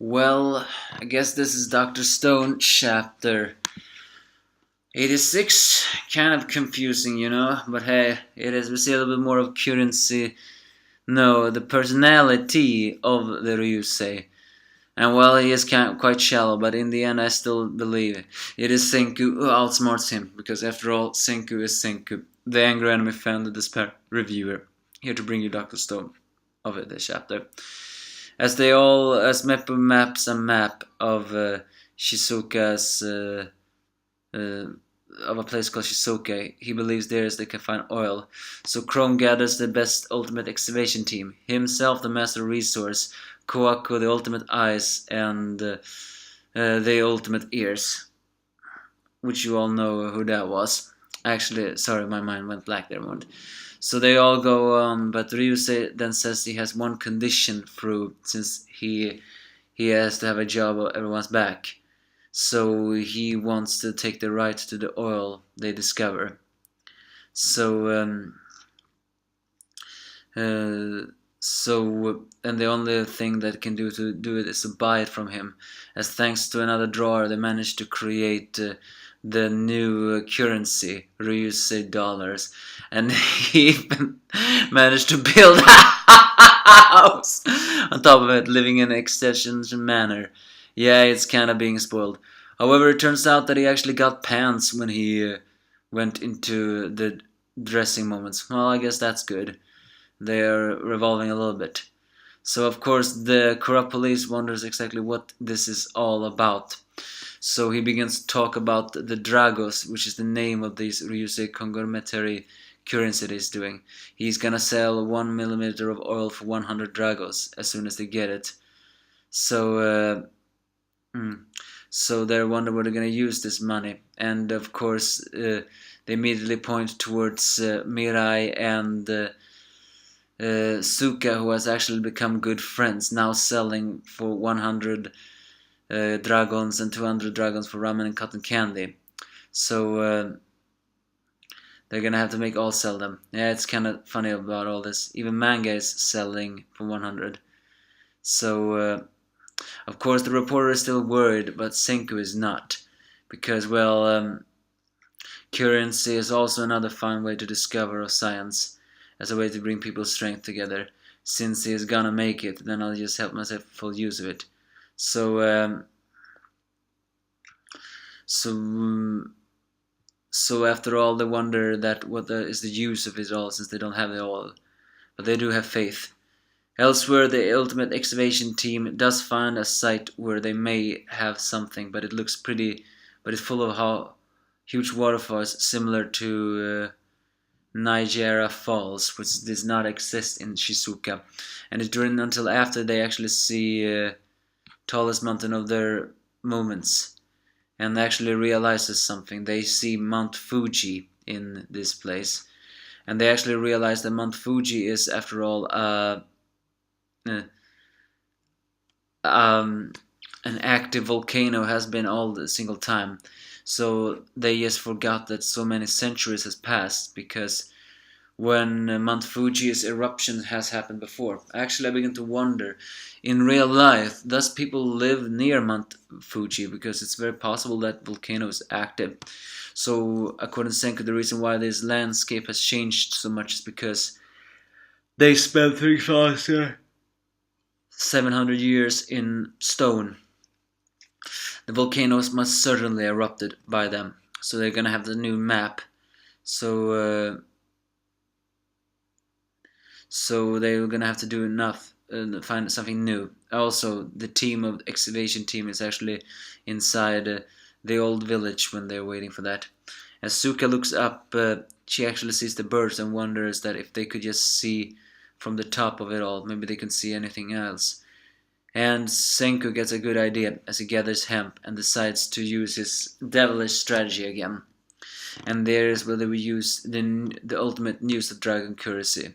Well, I guess this is Dr. Stone chapter 86. Kind of confusing, but hey, it is. We see a little bit more of currency. No, the personality of the Ryusei. And well, he is quite shallow, but in the end, I still believe it is Senku who outsmarts him, because after all, Senku is Senku, the angry enemy fan, the despair reviewer. Here to bring you Dr. Stone of this chapter. As Meppo maps a map of Shizuka's of a place called Shizuka, he believes there is they can find oil. So Chrome gathers the best ultimate excavation team, himself the master resource, Koaku the ultimate eyes, and the ultimate ears, which you all know who that was. Actually, sorry, my mind went blank there a moment. So they all go on, but Ryusei then says he has one condition through, since he has to have a job on everyone's back. So he wants to take the right to the oil they discover. So and the only thing that can do it is to buy it from him. As thanks to another drawer, they managed to create the new currency, Ryusei dollars, and he even managed to build a house on top of it, living in an extension manner. Yeah, it's kind of being spoiled. However, it turns out that he actually got pants when he went into the dressing moments. Well, I guess that's good. They are revolving a little bit. So of course the corrupt police wonders exactly what this is all about. So he begins to talk about the Dragos, which is the name of these Ryusei conglomerate currency that he's doing. He's gonna sell 1 millimeter of oil for 100 Dragos as soon as they get it. So they wonder where they're gonna use this money, and of course they immediately point towards Mirai and Suka, who has actually become good friends, now selling for 100 dragons and 200 dragons for ramen and cotton candy. So they're gonna have to make all sell them. Yeah, it's kind of funny about all this. Even manga is selling for 100. So of course the reporter is still worried, but Senku is not, because currency is also another fun way to discover of science, as a way to bring people's strength together. Since he is gonna make it, then I'll just help myself full use of it. So after all, they wonder that what is the use of it all, since they don't have it all, but they do have faith. Elsewhere, the ultimate excavation team does find a site where they may have something, but it looks pretty, but it's full of huge waterfalls similar to Niagara Falls, which does not exist in Shizuka, and it's during until after they actually see tallest mountain of their moments, and actually realizes something. They see Mount Fuji in this place, and they actually realize that Mount Fuji is, after all, an active volcano, has been all the single time. So they just forgot that so many centuries has passed, because when Mount Fuji's eruption has happened before. Actually, I begin to wonder, in real life, does people live near Mount Fuji? Because it's very possible that volcano is active. So according to Senku, the reason why this landscape has changed so much is because they spent 3,700 years in stone. The volcanoes must certainly erupted by them, so they're gonna have the new map. So they're gonna have to do enough and find something new. Also, the excavation team is actually inside the old village when they're waiting for that. As Suka looks up, she actually sees the birds and wonders that if they could just see from the top of it all, maybe they can see anything else. And Senku gets a good idea as he gathers hemp and decides to use his devilish strategy again. And there is where they will use the ultimate news of dragon currency.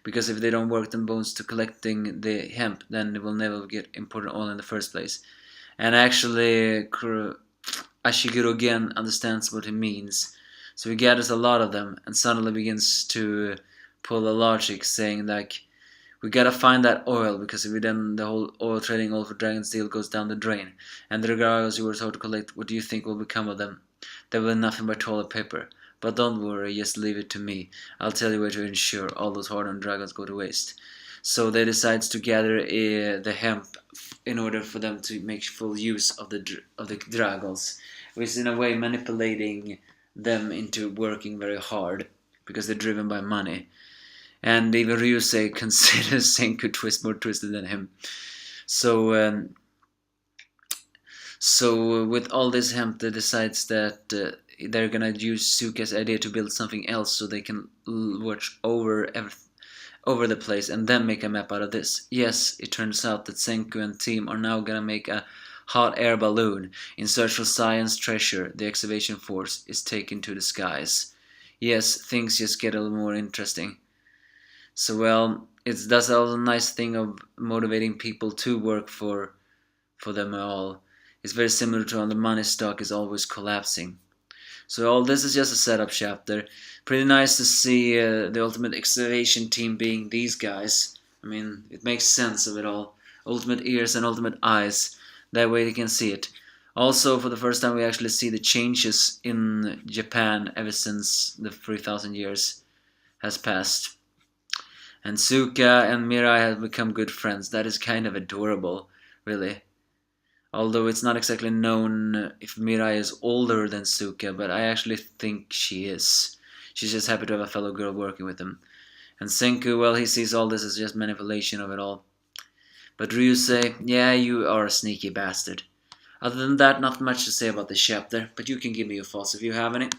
Because if they don't work them bones to collecting the hemp, then they will never get imported oil in the first place. And actually, Ashiguro again understands what he means. So he gathers a lot of them and suddenly begins to pull a logic, saying like, We gotta find that oil, because if we then the whole oil trading all for dragon steel goes down the drain. And the Dragos you were told to collect, what do you think will become of them? They will be nothing but toilet paper. But don't worry, just leave it to me. I'll tell you where to ensure all those hard-earned dragons go to waste. So they decide to gather the hemp in order for them to make full use of the Dragos, which is in a way manipulating them into working very hard because they're driven by money. And even Ryusei considers Senku more twisted than him. So, with all this hemp, they decides that they're gonna use Suka's idea to build something else so they can watch over the place and then make a map out of this. Yes, it turns out that Senku and team are now gonna make a hot air balloon in search for science treasure. The excavation force is taken to the skies. Yes, things just get a little more interesting. So well, that's also a nice thing of motivating people to work for them all. It's very similar to how the money stock is always collapsing. So all this is just a setup chapter. Pretty nice to see the Ultimate Excavation team being these guys. I mean, it makes sense of it all. Ultimate ears and ultimate eyes. That way they can see it. Also, for the first time we actually see the changes in Japan ever since the 3,000 years has passed. And Suka and Mirai have become good friends. That is kind of adorable, really. Although it's not exactly known if Mirai is older than Suka, but I actually think she is. She's just happy to have a fellow girl working with him. And Senku, well, he sees all this as just manipulation of it all. But Ryusei, yeah, you are a sneaky bastard. Other than that, not much to say about this chapter, but you can give me your thoughts if you have any.